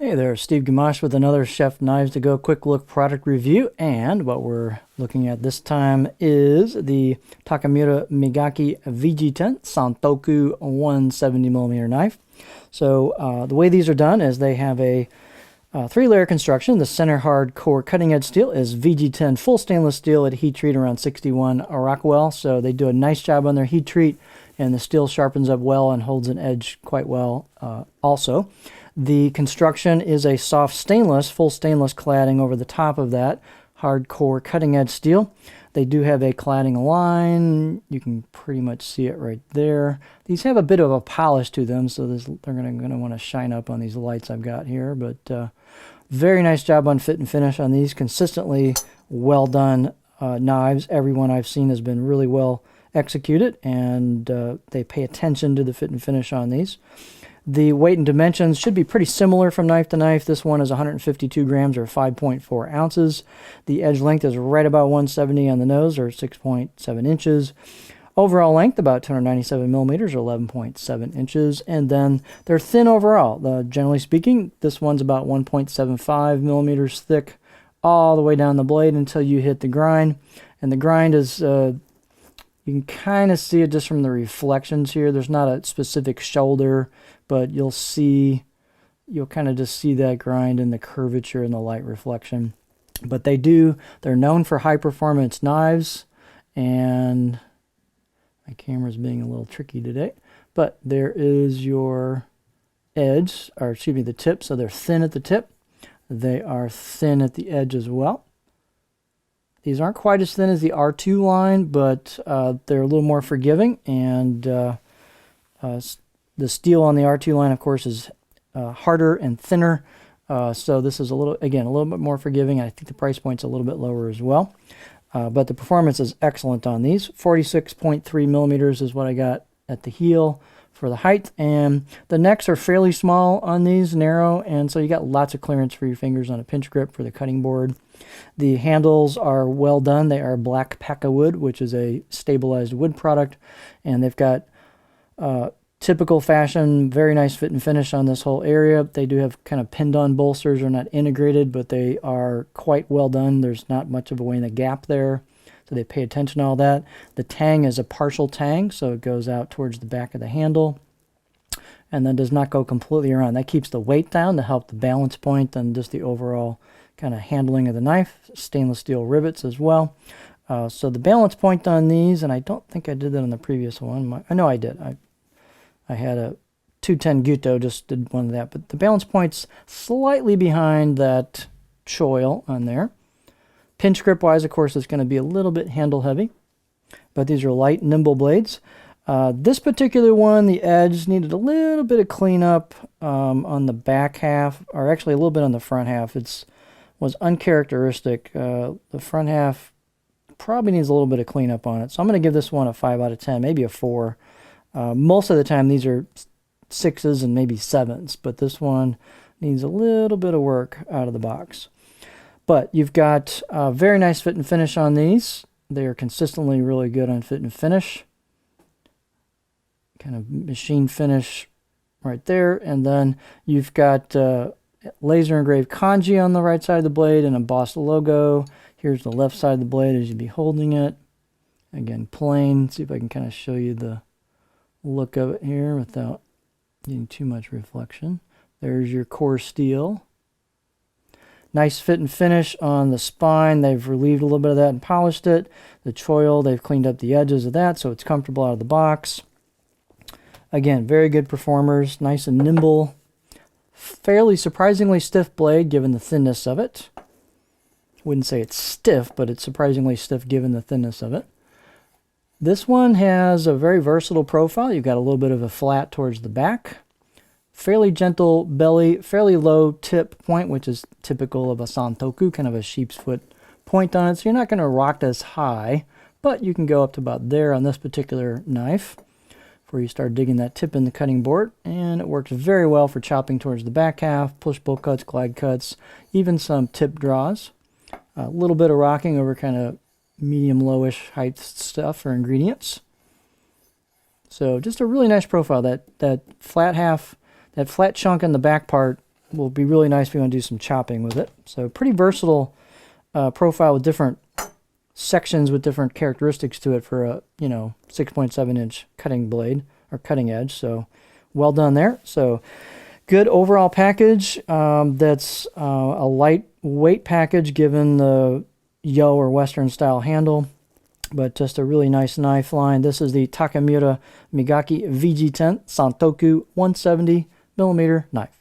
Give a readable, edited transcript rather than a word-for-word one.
Hey there, Steve Gamache with another Chef Knives to Go quick look product review, and what we're looking at this time is the Takamura Migaki VG-10 Santoku 170mm knife. So the way these are done is they have a three-layer construction. The center hard core cutting edge steel is VG-10 full stainless steel at heat treat around 61 Rockwell. So they do a nice job on their heat treat, and the steel sharpens up well and holds an edge quite well also. The construction is a soft stainless, full stainless cladding over the top of that hardcore cutting edge steel. They do have a cladding line. You can pretty much see it right there. These have a bit of a polish to them, so they're going to want to shine up on these lights I've got here. But very nice job on fit and finish on these. Consistently well done knives. Everyone I've seen has been really well executed, and they pay attention to the fit and finish on these. The weight and dimensions should be pretty similar from knife to knife. This one is 152 grams or 5.4 ounces. The edge length is right about 170 on the nose or 6.7 inches. Overall length about 297 millimeters or 11.7 inches. And then they're thin overall. Generally speaking, this one's about 1.75 millimeters thick all the way down the blade until you hit the grind. And the grind is... you can kind of see it just from the reflections here. There's not a specific shoulder, but you'll kind of just see that grind in the curvature and the light reflection. But they're known for high performance knives, and my camera's being a little tricky today. But there is your edge, or excuse me, the tip. So they're thin at the tip. They are thin at the edge as well. These aren't quite as thin as the R2 line, but they're a little more forgiving, and the steel on the R2 line, of course, is harder and thinner, so this is a little bit more forgiving, and I think the price point's a little bit lower as well. But the performance is excellent on these. 46.3 millimeters is what I got at the heel for the height, and the necks are fairly small on these, narrow, and so you got lots of clearance for your fingers on a pinch grip for the cutting board. The handles are well done. They are black Paka wood, which is a stabilized wood product, and they've got typical fashion, very nice fit and finish on this whole area. They do have kind of pinned on bolsters. They're not integrated, but they are quite well done. There's not much of a way in the gap there, so they pay attention to all that. The tang is a partial tang, so it goes out towards the back of the handle and then does not go completely around. That keeps the weight down to help the balance point and just the overall kind of handling of the knife. Stainless steel rivets as well. So the balance point on these, and I don't think I did that on the previous one. I know I did. I had a 210 Guto, just did one of that, but the balance point's slightly behind that choil on there. Pinch grip wise, of course, it's going to be a little bit handle heavy, but these are light, nimble blades. This particular one, the edge needed a little bit of cleanup on the back half, or actually a little bit on the front half. Was uncharacteristic. The front half probably needs a little bit of cleanup on it, so I'm going to give this one a 5 out of 10, maybe a 4. Most of the time these are 6s and maybe 7s, but this one needs a little bit of work out of the box. But you've got a very nice fit and finish on these. They are consistently really good on fit and finish. Kind of machine finish right there, and then you've got laser engraved kanji on the right side of the blade and embossed logo. Here's the left side of the blade as you'd be holding it. Again, plain. See if I can kind of show you the look of it here without getting too much reflection. There's your core steel. Nice fit and finish on the spine. They've relieved a little bit of that and polished it. The choil, they've cleaned up the edges of that, so it's comfortable out of the box. Again, very good performers. Nice and nimble. Fairly surprisingly stiff blade given the thinness of it. Wouldn't say it's stiff, but it's surprisingly stiff given the thinness of it. This one has a very versatile profile. You've got a little bit of a flat towards the back. Fairly gentle belly, fairly low tip point, which is typical of a Santoku, kind of a sheep's foot point on it. So you're not going to rock this high, but you can go up to about there on this particular knife before you start digging that tip in the cutting board. And it works very well for chopping towards the back half, push-pull cuts, glide cuts, even some tip draws. A little bit of rocking over kind of medium-lowish height stuff or ingredients. So just a really nice profile. That flat half, that flat chunk in the back part will be really nice if you want to do some chopping with it. So pretty versatile profile with different sections with different characteristics to it for a 6.7 inch cutting blade or cutting edge. So well done there. So good overall package. That's a lightweight package given the Yo or Western style handle, but just a really nice knife line. This is the Takamura Migaki VG-10 Santoku 170mm knife.